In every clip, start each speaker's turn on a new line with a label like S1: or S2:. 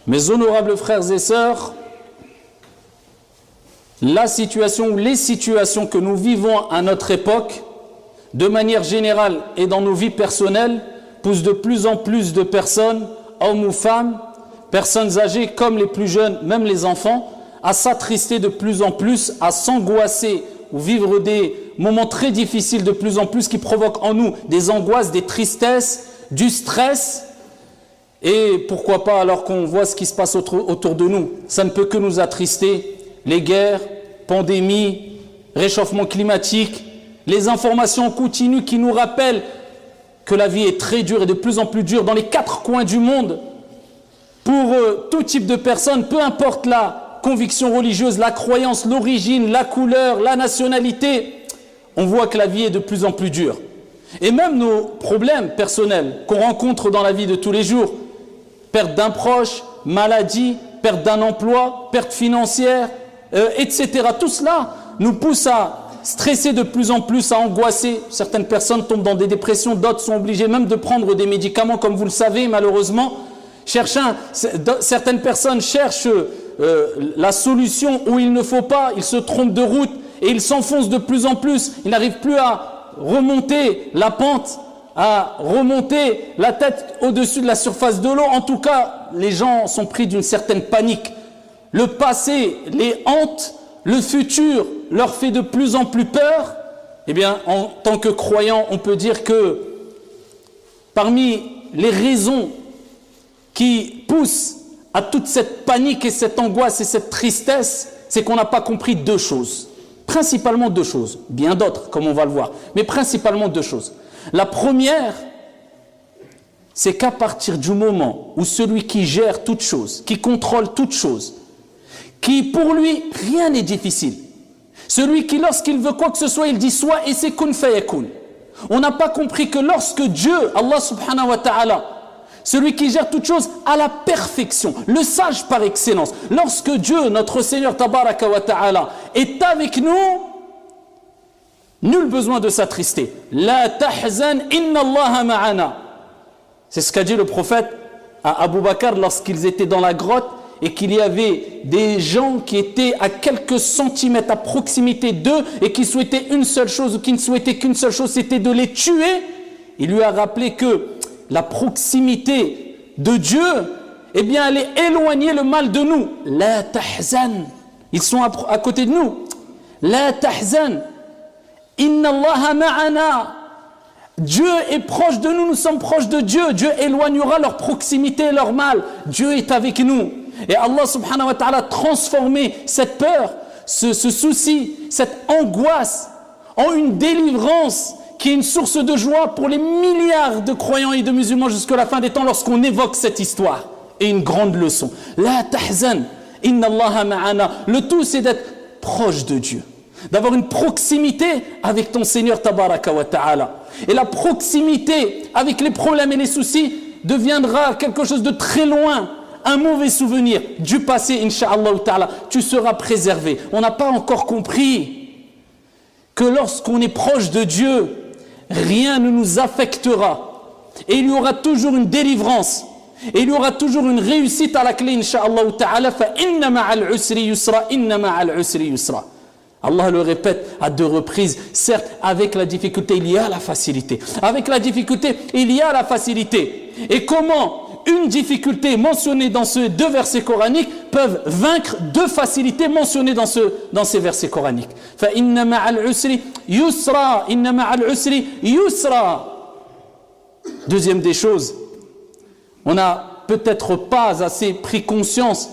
S1: Mes honorables frères et sœurs, la situation ou les situations que nous vivons à notre époque, de manière générale et dans nos vies personnelles, poussent de plus en plus de personnes, hommes ou femmes, personnes âgées comme les plus jeunes, même les enfants, à s'attrister de plus en plus, à s'angoisser ou vivre des moments très difficiles de plus en plus qui provoquent en nous des angoisses, des tristesses, du stress. Et pourquoi pas, alors qu'on voit ce qui se passe autour de nous, ça ne peut que nous attrister. Les guerres, pandémies, réchauffement climatique, les informations continues qui nous rappellent que la vie est très dure et de plus en plus dure dans les 4 coins du monde. Pour tout type de personnes, peu importe la conviction religieuse, la croyance, l'origine, la couleur, la nationalité, on voit que la vie est de plus en plus dure. Et même nos problèmes personnels qu'on rencontre dans la vie de tous les jours, perte d'un proche, maladie, perte d'un emploi, perte financière, etc. Tout cela nous pousse à stresser de plus en plus, à angoisser. Certaines personnes tombent dans des dépressions, d'autres sont obligées même de prendre des médicaments, comme vous le savez, malheureusement. Certaines personnes cherchent la solution où il ne faut pas, ils se trompent de route et ils s'enfoncent de plus en plus. Ils n'arrivent plus à remonter la pente, à remonter la tête au-dessus de la surface de l'eau. En tout cas, les gens sont pris d'une certaine panique. Le passé les hante, le futur leur fait de plus en plus peur. Eh bien, en tant que croyant, on peut dire que parmi les raisons qui poussent à toute cette panique et cette angoisse et cette tristesse, c'est qu'on n'a pas compris 2 choses. Principalement 2 choses. Bien d'autres, comme on va le voir. Mais principalement 2 choses. La première, c'est qu'à partir du moment où celui qui gère toute chose, qui contrôle toute chose, qui pour lui, rien n'est difficile. Celui qui, lorsqu'il veut quoi que ce soit, il dit soit et c'est kun fayakun. On n'a pas compris que lorsque Dieu, Allah subhanahu wa ta'ala, celui qui gère toute chose à la perfection, le sage par excellence, lorsque Dieu, notre Seigneur tabaraka wa ta'ala, est avec nous, nul besoin de s'attrister. La tahzan inna Allah ma'ana. C'est ce qu'a dit le prophète à Abu Bakr lorsqu'ils étaient dans la grotte et qu'il y avait des gens qui étaient à quelques centimètres à proximité d'eux et qui souhaitaient une seule chose ou qui ne souhaitaient qu'une seule chose, c'était de les tuer. Il lui a rappelé que la proximité de Dieu, eh bien, elle est éloignée le mal de nous. La tahzan. Ils sont à côté de nous. La tahzan. Inna Allah ma'ana. Dieu est proche de nous, nous sommes proches de Dieu. Dieu éloignera leur proximité et leur mal. Dieu est avec nous. Et Allah subhanahu wa ta'ala a transformé cette peur, ce souci, cette angoisse en une délivrance qui est une source de joie pour les milliards de croyants et de musulmans jusqu'à la fin des temps lorsqu'on évoque cette histoire. Et une grande leçon. La tahzan, inna Allah ma'ana. Le tout, c'est d'être proche de Dieu. D'avoir une proximité avec ton Seigneur tabaraka wa ta'ala. Et la proximité avec les problèmes et les soucis deviendra quelque chose de très loin. Un mauvais souvenir du passé, incha'Allah ta'ala. Tu seras préservé. On n'a pas encore compris que lorsqu'on est proche de Dieu, rien ne nous affectera. Et il y aura toujours une délivrance. Et il y aura toujours une réussite à la clé, incha'Allah ta'ala. Fa inna ma'al usri yusra, inna ma'al usri yusra. Allah le répète à 2 reprises. Certes, avec la difficulté, il y a la facilité. Avec la difficulté, il y a la facilité. Et comment une difficulté mentionnée dans ces 2 versets coraniques peuvent vaincre 2 facilités mentionnées dans ces versets coraniques. Fa inna ma'al usri yusra, inna ma'al usri yusra. Deuxième des choses, on n'a peut-être pas assez pris conscience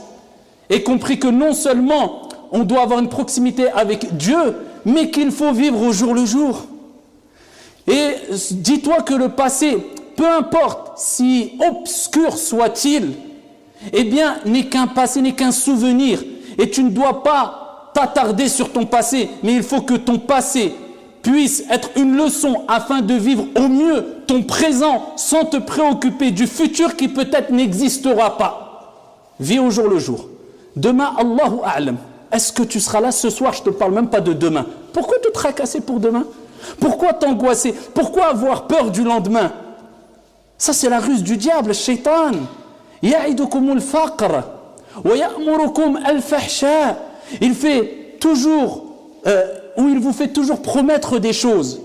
S1: et compris que non seulement on doit avoir une proximité avec Dieu, mais qu'il faut vivre au jour le jour. Et dis-toi que le passé, peu importe si obscur soit-il, eh bien, n'est qu'un passé, n'est qu'un souvenir. Et tu ne dois pas t'attarder sur ton passé, mais il faut que ton passé puisse être une leçon afin de vivre au mieux ton présent sans te préoccuper du futur qui peut-être n'existera pas. Vis au jour le jour. Demain, Allahu a'lam. Est-ce que tu seras là ce soir? Je ne te parle même pas de demain. Pourquoi te tracasser pour demain? Pourquoi t'angoisser? Pourquoi avoir peur du lendemain? Ça, c'est la ruse du diable, shaitan. يعدكم الفقر ويأمركم الفحشاء. Il fait toujours, ou il vous fait toujours promettre des choses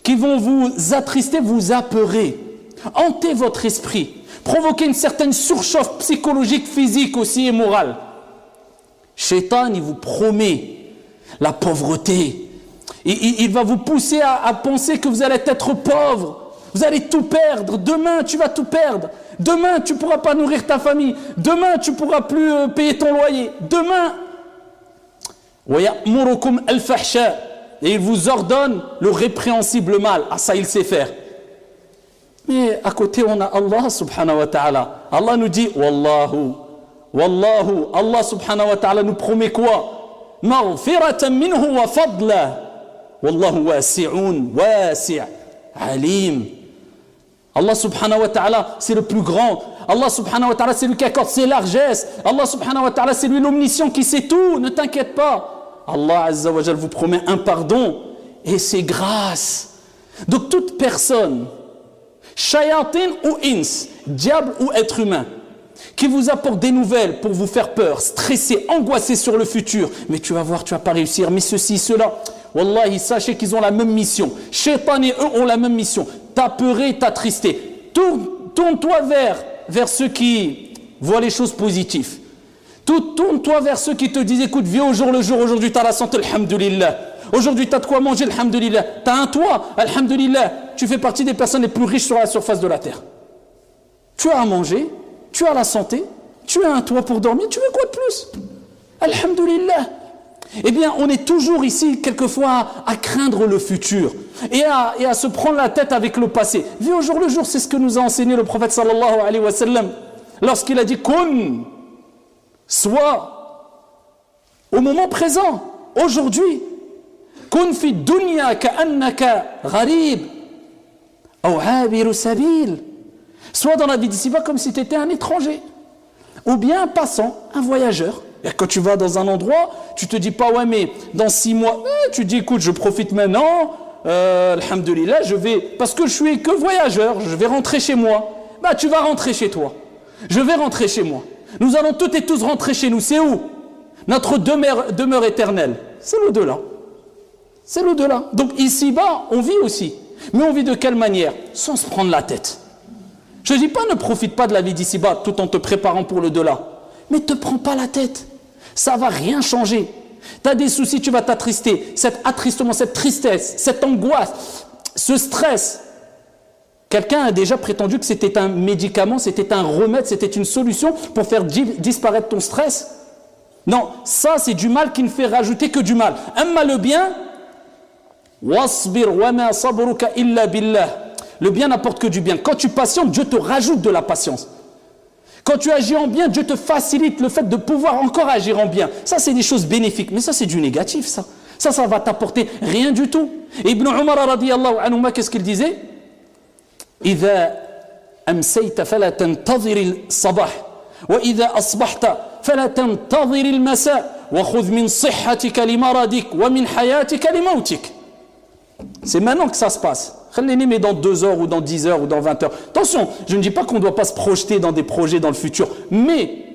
S1: qui vont vous attrister, vous apeurer, hanter votre esprit, provoquer une certaine surchauffe psychologique, physique aussi et morale. Shaitan, il vous promet la pauvreté. Il va vous pousser à penser que vous allez être pauvre. Vous allez tout perdre. Demain, tu vas tout perdre. Demain, tu ne pourras pas nourrir ta famille. Demain, tu ne pourras plus payer ton loyer. Demain, et il vous ordonne le répréhensible mal. Ah, ça, il sait faire. Mais à côté, on a Allah subhanahu wa ta'ala. Allah nous dit, Wallahu, Wallahu, Allah subhanahu wa ta'ala nous promet quoi? Maghfiratan minhu wa fadla. Wallahu wasi'un, wasi' alim. Allah subhanahu wa ta'ala, c'est le plus grand. Allah subhanahu wa ta'ala, c'est lui qui accorde ses largesses. Allah subhanahu wa ta'ala, c'est lui l'omniscient qui sait tout. Ne t'inquiète pas. Allah azza wa jal vous promet un pardon et c'est grâce. Donc toute personne, shayatin ou ins, diable ou être humain, qui vous apporte des nouvelles pour vous faire peur, stresser, angoisser sur le futur, mais tu vas voir, tu vas pas réussir, mais ceci, cela, wallahi, sachez qu'ils ont la même mission. Shaitan et eux ont la même mission. T'apeurer, t'attrister. Tourne-toi vers ceux qui voient les choses positives. Tourne-toi vers ceux qui te disent, écoute, vis au jour le jour, aujourd'hui tu as la santé, alhamdulillah. Aujourd'hui tu as de quoi manger, alhamdulillah. Tu as un toit, alhamdulillah. Tu fais partie des personnes les plus riches sur la surface de la terre. Tu as à manger, tu as la santé, tu as un toit pour dormir, tu veux quoi de plus? Alhamdulillah. Eh bien, on est toujours ici, quelquefois, à craindre le futur et à se prendre la tête avec le passé. Vis au jour le jour, c'est ce que nous a enseigné le prophète sallallahu alayhi wa sallam lorsqu'il a dit « Kun » soit au moment présent, aujourd'hui. « Kun fi dunya ka'annaka gharib aw abiru sabil » soit dans la vie d'ici-bas comme si tu étais un étranger ou bien un passant, un voyageur. Et quand tu vas dans un endroit, tu te dis pas, ouais, mais dans 6 mois, tu dis, écoute, je profite maintenant, alhamdulillah, je vais, parce que je suis que voyageur, je vais rentrer chez moi. Bah, tu vas rentrer chez toi. Je vais rentrer chez moi. Nous allons toutes et tous rentrer chez nous. C'est où? Notre demeure éternelle. C'est l'au-delà. C'est l'au-delà. Donc ici-bas, on vit aussi. Mais on vit de quelle manière? Sans se prendre la tête. Je ne dis pas ne profite pas de la vie d'ici-bas tout en te préparant pour le delà. Mais ne te prends pas la tête. Ça ne va rien changer. Tu as des soucis, tu vas t'attrister. Cet attristement, cette tristesse, cette angoisse, ce stress. Quelqu'un a déjà prétendu que c'était un médicament, c'était un remède, c'était une solution pour faire disparaître ton stress. Non, ça c'est du mal qui ne fait rajouter que du mal. Amma le bien, wasbir wa ma sabruka illa billah. Le bien n'apporte que du bien. Quand tu patientes, Dieu te rajoute de la patience. Quand tu agis en bien, Dieu te facilite le fait de pouvoir encore agir en bien. Ça, c'est des choses bénéfiques. Mais ça, c'est du négatif, ça. Ça va t'apporter rien du tout. Ibn Umar, radiyallahu anhu, qu'est-ce qu'il disait? إذا أمسيت فلا تنتظر الصباح وإذا أصبحت فلا تنتظر المساء وخذ من صحتك لمرضك ومن حياتك لموتك. C'est maintenant que ça se passe. Mais dans 2 heures ou dans 10 heures ou dans 20 heures. Attention, je ne dis pas qu'on ne doit pas se projeter dans des projets dans le futur. Mais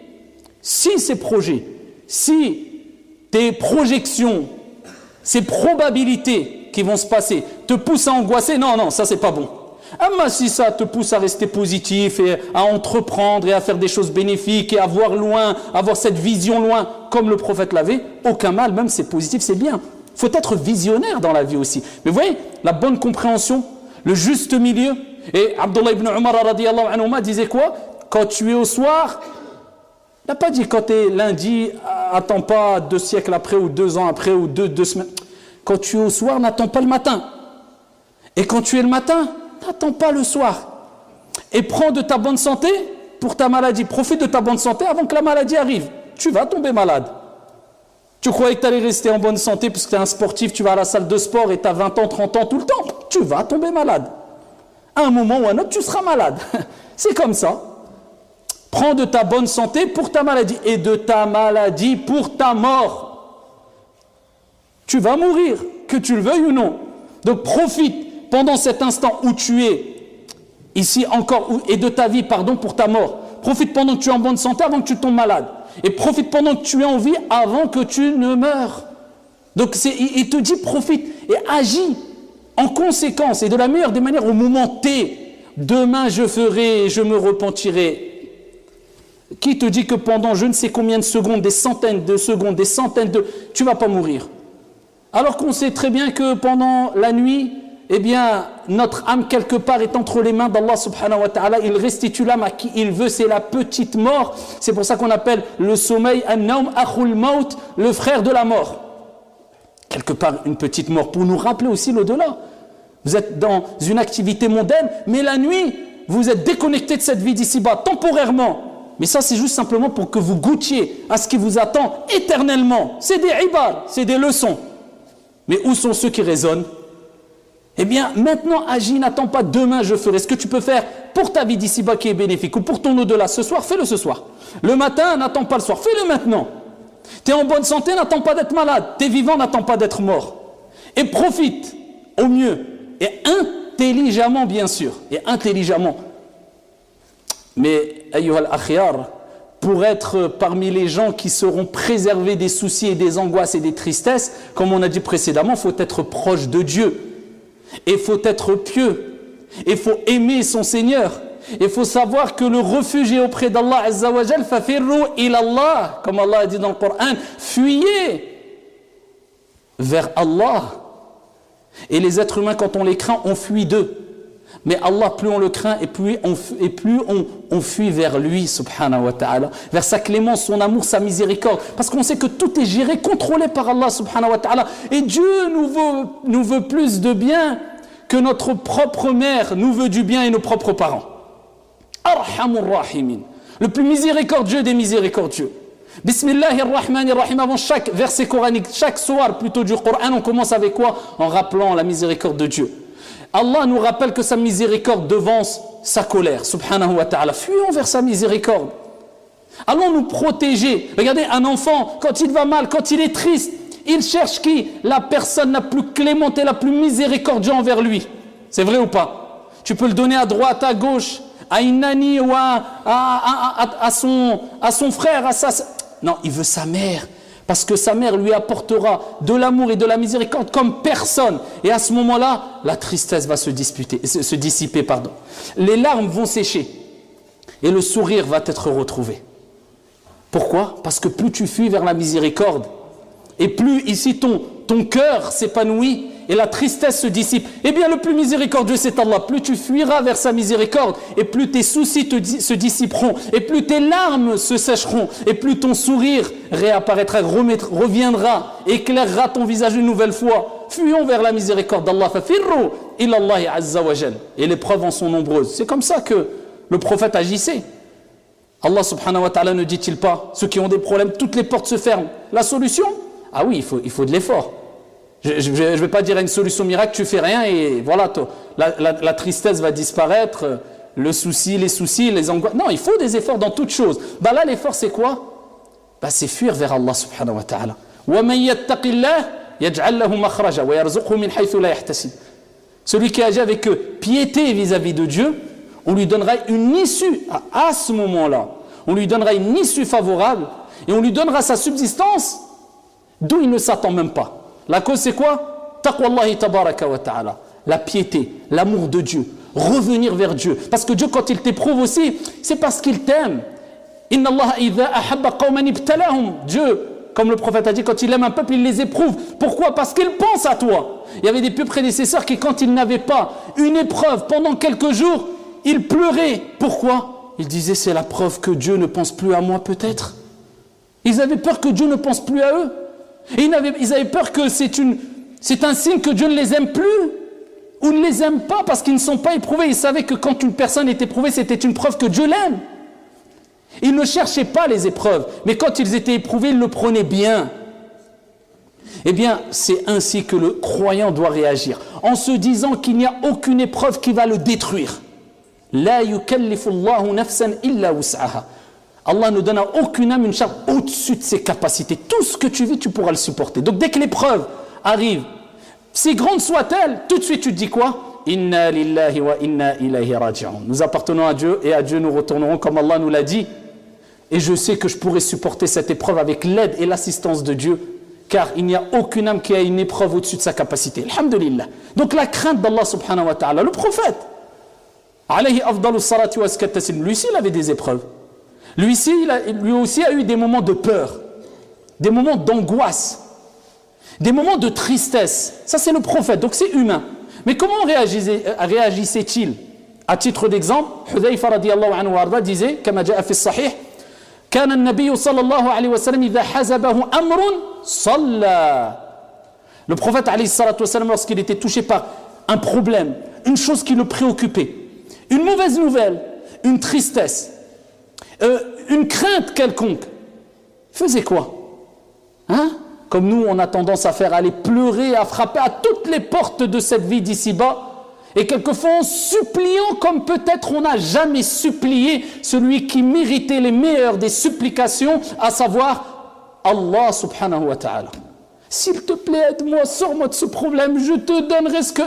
S1: si ces projets, si tes projections, ces probabilités qui vont se passer te poussent à angoisser, non, ça c'est pas bon. Mais si ça te pousse à rester positif et à entreprendre et à faire des choses bénéfiques et à voir loin, avoir cette vision loin, comme le prophète l'avait, aucun mal, même c'est positif, c'est bien. Il faut être visionnaire dans la vie aussi. Mais vous voyez, la bonne compréhension, le juste milieu. Et Abdullah ibn Umar radiyallahu anhu disait quoi? Quand tu es au soir, il n'a pas dit quand tu es lundi, attends pas 2 siècles après ou 2 ans après ou 2 semaines. Quand tu es au soir, n'attends pas le matin. Et quand tu es le matin, n'attends pas le soir. Et prends de ta bonne santé pour ta maladie. Profite de ta bonne santé avant que la maladie arrive. Tu vas tomber malade. Tu croyais que tu allais rester en bonne santé parce que tu es un sportif, tu vas à la salle de sport et tu as 20 ans, 30 ans tout le temps. Tu vas tomber malade. À un moment ou à un autre, tu seras malade. C'est comme ça. Prends de ta bonne santé pour ta maladie et de ta maladie pour ta mort. Tu vas mourir, que tu le veuilles ou non. Donc profite pendant cet instant où tu es ici encore et de ta vie, pardon, pour ta mort. Profite pendant que tu es en bonne santé avant que tu tombes malade. Et profite pendant que tu es en vie avant que tu ne meurs. Donc il te dit profite et agis en conséquence et de la meilleure des manières au moment T. Demain je ferai, je me repentirai. Qui te dit que pendant je ne sais combien de secondes, des centaines de secondes, tu ne vas pas mourir? Alors qu'on sait très bien que pendant la nuit, eh bien, notre âme quelque part est entre les mains d'Allah subhanahu wa ta'ala. Il restitue l'âme à qui il veut, c'est la petite mort. C'est pour ça qu'on appelle le sommeil an-nawm akhul maut, le frère de la mort. Quelque part une petite mort pour nous rappeler aussi l'au-delà. Vous êtes dans une activité mondaine, mais la nuit, vous êtes déconnecté de cette vie d'ici-bas, temporairement. Mais ça, c'est juste simplement pour que vous goûtiez à ce qui vous attend éternellement. C'est des ibar, c'est des leçons. Mais où sont ceux qui raisonnent? Eh bien, maintenant, agis, n'attends pas demain, je ferai. Ce que tu peux faire pour ta vie d'ici-bas qui est bénéfique ou pour ton au-delà ce soir, fais-le ce soir. Le matin, n'attends pas le soir, fais-le maintenant. Tu es en bonne santé, n'attends pas d'être malade. Tu es vivant, n'attends pas d'être mort. Et profite au mieux et intelligemment, bien sûr. Et intelligemment. Mais, ayyuhal akhyar, pour être parmi les gens qui seront préservés des soucis et des angoisses et des tristesses, comme on a dit précédemment, il faut être proche de Dieu. Et il faut être pieux. Il faut aimer son Seigneur. Il faut savoir que le refuge est auprès d'Allah Azza wa Jal. Fafirru ilallah, comme Allah a dit dans le Coran. Fuyez vers Allah. Et les êtres humains, quand on les craint, on fuit d'eux. Mais Allah, plus on le craint et plus on fuit vers lui, subhanahu wa ta'ala, vers sa clémence, son amour, sa miséricorde. Parce qu'on sait que tout est géré, contrôlé par Allah, subhanahu wa ta'ala. Et Dieu nous veut plus de bien que notre propre mère nous veut du bien et nos propres parents. Arhamur rahimin. Le plus miséricordieux des miséricordieux. Bismillahirrahmanirrahim. Avant chaque verset coranique, chaque soir plutôt du Coran, on commence avec quoi? En rappelant la miséricorde de Dieu. Allah nous rappelle que sa miséricorde devance sa colère, subhanahu wa ta'ala. Fuyons vers sa miséricorde. Allons nous protéger. Regardez, un enfant, quand il va mal, quand il est triste, il cherche qui? La personne la plus clémente et la plus miséricordieuse envers lui. C'est vrai ou pas? Tu peux le donner à droite, à gauche, à une nanny ou à son frère, à sa... Non, il veut sa mère. Parce que sa mère lui apportera de l'amour et de la miséricorde comme personne. Et à ce moment-là, la tristesse va se dissiper. Les larmes vont sécher. Et le sourire va être retrouvé. Pourquoi? Parce que plus tu fuis vers la miséricorde, et plus ici ton cœur s'épanouit, et la tristesse se dissipe. Eh bien, le plus miséricordieux, c'est Allah. Plus tu fuiras vers sa miséricorde, et plus tes soucis se dissiperont, et plus tes larmes se sécheront, et plus ton sourire réapparaîtra, reviendra, éclairera ton visage une nouvelle fois. Fuyons vers la miséricorde d'Allah. Fafirru ilallahi azza wa jal. Et les preuves en sont nombreuses. C'est comme ça que le prophète agissait. Allah subhanahu wa ta'ala ne dit-il pas, ceux qui ont des problèmes, toutes les portes se ferment. La solution? Ah oui, il faut de l'effort. Je ne vais pas dire une solution miracle, tu fais rien et voilà, la tristesse va disparaître, les soucis, les angoisses. Non, il faut des efforts dans toutes choses. Bah là, l'effort, c'est quoi? Bah, c'est fuir vers Allah subhanahu wa ta'ala. Celui qui agit avec piété vis-à-vis de Dieu, on lui donnera une issue à ce moment-là. On lui donnera une issue favorable et on lui donnera sa subsistance d'où il ne s'attend même pas. La cause c'est quoi? Taqwallahi tabaraka wa ta'ala. La piété, l'amour de Dieu, revenir vers Dieu. Parce que Dieu, quand il t'éprouve aussi, c'est parce qu'il t'aime. Inna Allah idha ahabba qawman ibtalahum. Dieu, comme le prophète a dit, quand il aime un peuple, il les éprouve. Pourquoi? Parce qu'il pense à toi. Il y avait des pieux prédécesseurs qui, quand ils n'avaient pas une épreuve pendant quelques jours, ils pleuraient. Pourquoi? Ils disaient, c'est la preuve que Dieu ne pense plus à moi peut-être. Ils avaient peur que Dieu ne pense plus à eux. Et ils avaient peur que c'est un signe que Dieu ne les aime plus ou ne les aime pas parce qu'ils ne sont pas éprouvés. Ils savaient que quand une personne est éprouvée, c'était une preuve que Dieu l'aime. Ils ne cherchaient pas les épreuves, mais quand ils étaient éprouvés, ils le prenaient bien. Eh bien, c'est ainsi que le croyant doit réagir, en se disant qu'il n'y a aucune épreuve qui va le détruire. La yukallifu Allahu nafsan illa wus'aha. Allah ne donne à aucune âme une charge au-dessus de ses capacités. Tout ce que tu vis, tu pourras le supporter. Donc dès que l'épreuve arrive, si grande soit-elle, tout de suite tu te dis quoi? Inna lillahi wa inna ilayhi raji'un. Nous appartenons à Dieu et à Dieu nous retournerons comme Allah nous l'a dit. Et je sais que je pourrai supporter cette épreuve avec l'aide et l'assistance de Dieu, car il n'y a aucune âme qui a une épreuve au-dessus de sa capacité. Alhamdulillah. Donc la crainte d'Allah subhanahu wa ta'ala, le prophète, alayhi afdalu salati wa taslim, lui aussi il avait des épreuves. Lui aussi a eu des moments de peur, des moments d'angoisse, des moments de tristesse. Ça c'est le prophète, donc c'est humain. Mais comment réagissait-il? À titre d'exemple, Hudhayfa radiyallahu anhu warda disait, kama ja'a fi sahih, كان النبي صلى الله عليه وسلم إذا حزبه أمر صلى. Le prophète alayhi salatu wa sallam, lorsqu'il était touché par un problème, une chose qui le préoccupait, une mauvaise nouvelle, une tristesse, une crainte quelconque, faisait quoi? Hein? Comme nous, on a tendance à faire, aller pleurer, à frapper à toutes les portes de cette vie d'ici-bas, et quelquefois en suppliant comme peut-être on n'a jamais supplié celui qui méritait les meilleures des supplications, à savoir Allah subhanahu wa ta'ala. S'il te plaît, aide-moi, sors-moi de ce problème, je te donnerai ce que...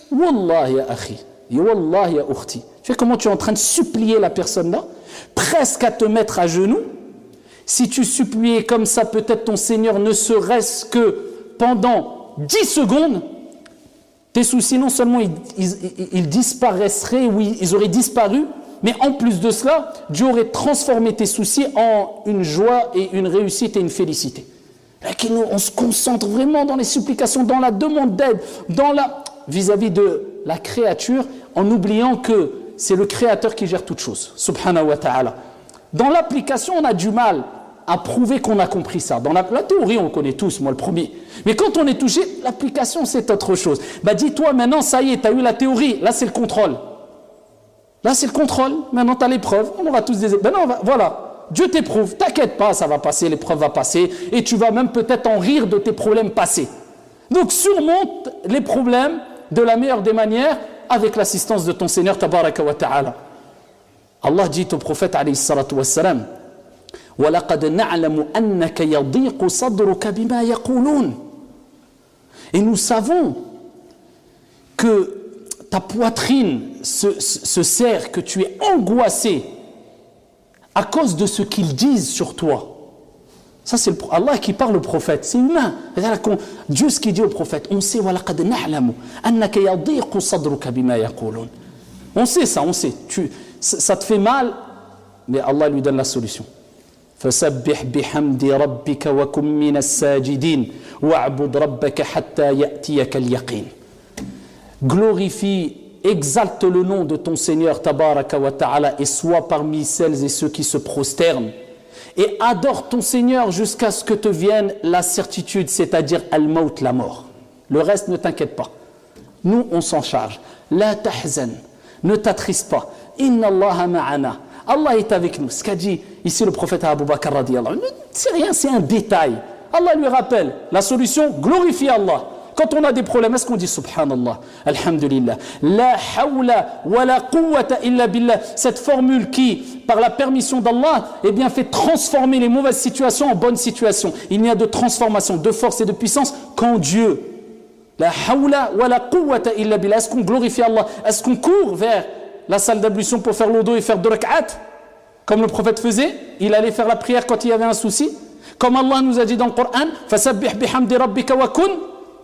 S1: Wallah ya akhi, wallah ya ukhti. Tu sais comment tu es en train de supplier la personne là, presque à te mettre à genoux. Si tu suppliais comme ça, peut-être ton Seigneur ne serait-ce que pendant 10 secondes, tes soucis, non seulement ils disparaîtraient, oui, ils auraient disparu, mais en plus de cela, Dieu aurait transformé tes soucis en une joie et une réussite et une félicité. Là, on se concentre vraiment dans les supplications, dans la demande d'aide, vis-à-vis de la créature, en oubliant que c'est le Créateur qui gère toutes choses, subhanahu wa ta'ala. Dans l'application, on a du mal à prouver qu'on a compris ça. Dans la théorie, on le connaît tous, moi le premier. Mais quand on est touché, l'application, c'est autre chose. Bah dis-toi, maintenant, ça y est, tu as eu la théorie, là c'est le contrôle. Là c'est le contrôle, maintenant tu as l'épreuve, on aura tous des... Ben non, voilà, Dieu t'éprouve, t'inquiète pas, ça va passer, l'épreuve va passer, et tu vas même peut-être en rire de tes problèmes passés. Donc surmonte les problèmes de la meilleure des manières avec l'assistance de ton Seigneur, tabaraka wa ta'ala. Allah dit au prophète, alayhi salatu wa salam, وَلَقَدْ نَعْلَمُ أَنَّكَ يَضِيقُ صَدْرُكَ بِمَا يَقُولُونَ. Et nous savons que ta poitrine se serre, que tu es angoissé à cause de ce qu'ils disent sur toi. Ça c'est Allah qui parle au prophète, c'est humain. Dieu ce qu'il dit au prophète, on sait وَلَقَدْ نَعْلَمُ أَنَّكَ يَضِيقُ صَدْرُكَ بِمَا يَقُولُونَ. On sait ça, on sait. Ça te fait mal, mais Allah lui donne la solution. فسبح بحمد ربك وكن من الساجدين واعبد ربك حتى يأتيك اليقين. Glorifie, exalte le nom de ton Seigneur tabaraka wa ta'ala et sois parmi celles et ceux qui se prosternent et adore ton Seigneur jusqu'à ce que te vienne la certitude, c'est-à-dire al-maut, la mort. Le reste, ne t'inquiète pas, nous on s'en charge. La tahzan, ne t'attriste pas. Inna Allah ma'ana, Allah est avec nous. Ce qu'a dit ici le prophète Abu Bakr radiyallahu anhu, c'est rien, c'est un détail. Allah lui rappelle la solution, glorifie Allah. Quand on a des problèmes, est-ce qu'on dit subhanallah, alhamdulillah, la hawla wa la quwwata illa billah, cette formule qui, par la permission d'Allah, eh bien, fait transformer les mauvaises situations en bonnes situations. Il n'y a de transformation, de force et de puissance qu'en Dieu. La hawla wa la quwwata illa billah. Est-ce qu'on glorifie Allah? Est-ce qu'on court vers la salle d'ablution pour faire l'odo et faire 2 rak'at, comme le prophète faisait? Il allait faire la prière quand il y avait un souci. Comme Allah nous a dit dans le Coran, fasabbih bihamdi rabbika wa kun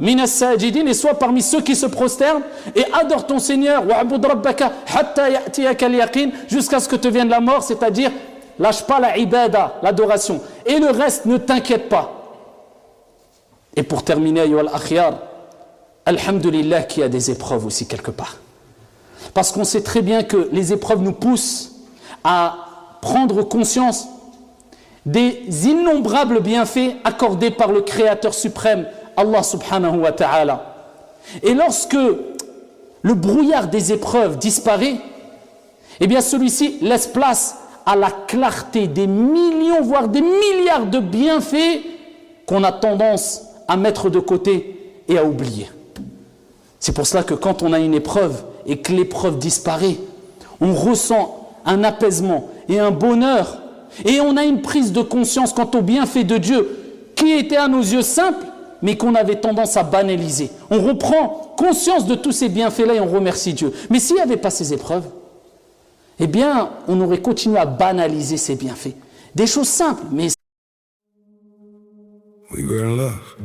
S1: min as-sajidin, et sois parmi ceux qui se prosternent et adore ton Seigneur, wa'bud rabbaka hatta ya'tiyaka al-yaqin, jusqu'à ce que te vienne la mort, c'est-à-dire lâche pas la ibada, l'adoration, et le reste ne t'inquiète pas. Et pour terminer, ayyuhal akhyar, alhamdulillah qu'il y a des épreuves aussi quelque part. Parce qu'on sait très bien que les épreuves nous poussent à prendre conscience des innombrables bienfaits accordés par le Créateur suprême, Allah subhanahu wa ta'ala. Et lorsque le brouillard des épreuves disparaît, eh bien celui-ci laisse place à la clarté des millions, voire des milliards de bienfaits qu'on a tendance à mettre de côté et à oublier. C'est pour cela que quand on a une épreuve et que l'épreuve disparaît, on ressent un apaisement et un bonheur, et on a une prise de conscience quant aux bienfaits de Dieu qui étaient à nos yeux simples, mais qu'on avait tendance à banaliser. On reprend conscience de tous ces bienfaits-là et on remercie Dieu. Mais s'il n'y avait pas ces épreuves, eh bien, on aurait continué à banaliser ces bienfaits. Des choses simples, mais...
S2: We were in love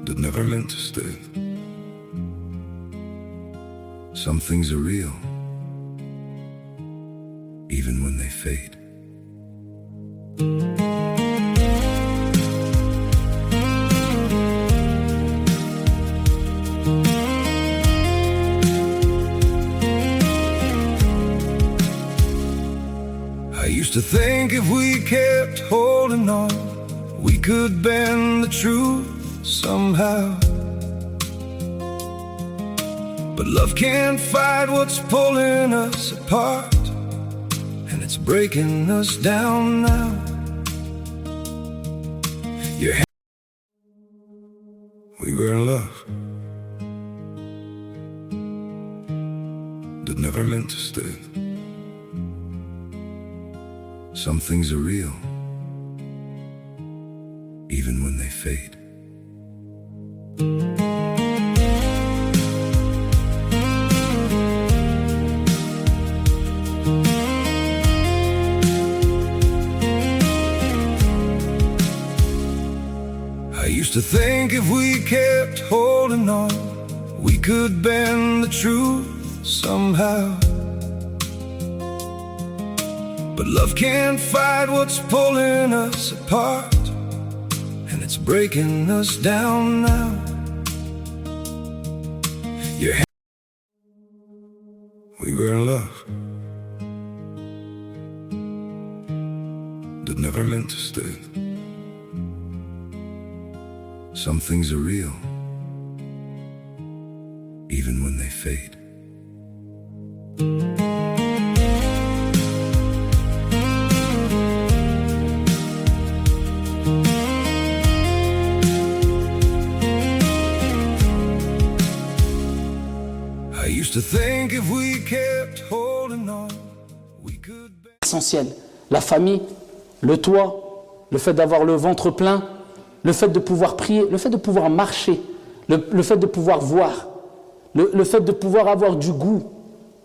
S2: that never meant to stay. Some things are real, even when they fade. I used to think if we kept holding on, we could bend the truth somehow. But love can't fight what's pulling us apart, and it's breaking us down now. We were in love that never meant to stay. Some things are real, even when they fade. I used to think if we kept holding on, we could bend the truth somehow. But love can't fight what's pulling us apart, and it's breaking us down now. We were in love that never meant to stay. Some things are real, even when they fade. I used to think if we kept holding on, we could...
S1: Essentiel, la famille, le toit, le fait d'avoir le ventre plein, le fait de pouvoir prier, le fait de pouvoir marcher, le fait de pouvoir voir, le fait de pouvoir avoir du goût,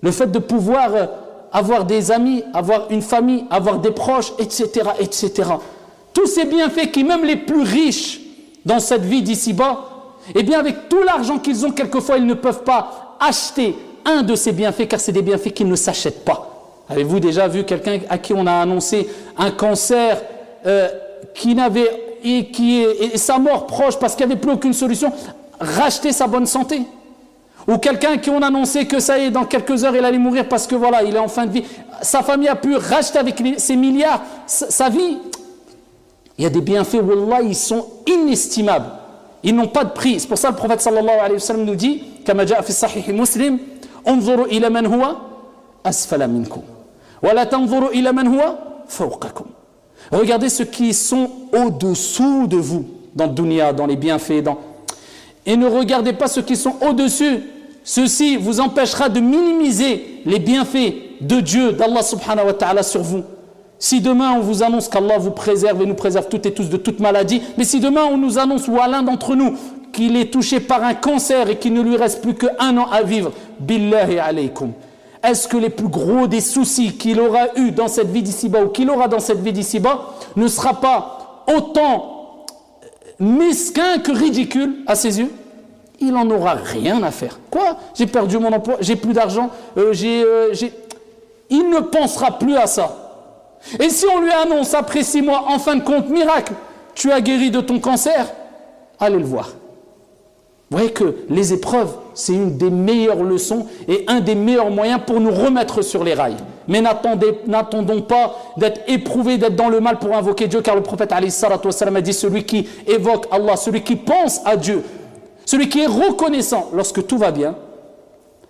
S1: le fait de pouvoir avoir des amis, avoir une famille, avoir des proches, etc., etc. Tous ces bienfaits qui, même les plus riches dans cette vie d'ici-bas, eh bien avec tout l'argent qu'ils ont, quelquefois ils ne peuvent pas acheter un de ces bienfaits, car c'est des bienfaits qui ne s'achètent pas. Avez-vous déjà vu quelqu'un à qui on a annoncé un cancer qui n'avait... et sa mort proche parce qu'il n'y avait plus aucune solution, racheter sa bonne santé? Ou quelqu'un à qui on annonçait que ça y est, dans quelques heures il allait mourir parce que voilà, il est en fin de vie, sa famille a pu racheter avec ses milliards sa vie. Il y a des bienfaits, wallah, ils sont inestimables, ils n'ont pas de prix. C'est pour ça que le prophète sallallahu alayhi wa sallam nous dit, kama jaa fi sahih muslim, unzuru ila man huwa asfala minkum wa la tanzuru ila man huwa fawqakum. Regardez ceux qui sont au-dessous de vous, dans le dunya, dans les bienfaits, et ne regardez pas ceux qui sont au-dessus. Ceci vous empêchera de minimiser les bienfaits de Dieu, d'Allah subhanahu wa ta'ala sur vous. Si demain on vous annonce qu'Allah vous préserve et nous préserve toutes et tous de toute maladie, mais si demain on nous annonce, ou à l'un d'entre nous, qu'il est touché par un cancer et qu'il ne lui reste plus qu'1 an à vivre, billahi alaykum, est-ce que les plus gros des soucis qu'il aura eu dans cette vie d'ici-bas ou qu'il aura dans cette vie d'ici-bas ne sera pas autant mesquin que ridicule à ses yeux? Il n'en aura rien à faire. Quoi? J'ai perdu mon emploi, j'ai plus d'argent, il ne pensera plus à ça. Et si on lui annonce après 6 mois, en fin de compte, miracle, tu as guéri de ton cancer, allez le voir. Vous voyez que les épreuves, c'est une des meilleures leçons et un des meilleurs moyens pour nous remettre sur les rails. Mais n'attendons pas d'être éprouvés, d'être dans le mal pour invoquer Dieu, car le prophète alayhi salatu wassalam a dit, celui qui évoque Allah, celui qui pense à Dieu, celui qui est reconnaissant lorsque tout va bien,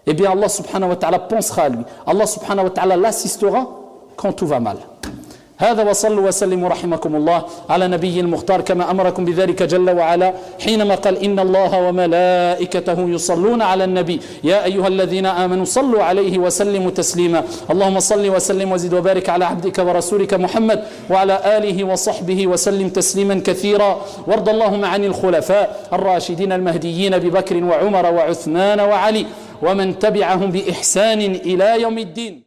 S1: eh bien Allah subhanahu wa ta'ala pensera à lui. Allah subhanahu wa ta'ala l'assistera quand tout va mal. هذا وصلوا وسلموا رحمكم الله على نبي المختار كما أمركم بذلك جل وعلا حينما قال إن الله وملائكته يصلون على النبي يا أيها الذين آمنوا صلوا عليه وسلموا تسليما اللهم صل وسلم وزد وبارك على عبدك ورسولك محمد وعلى آله وصحبه وسلم تسليما كثيرا وارض اللهم عن الخلفاء الراشدين المهديين ببكر وعمر وعثمان وعلي ومن تبعهم بإحسان إلى يوم الدين.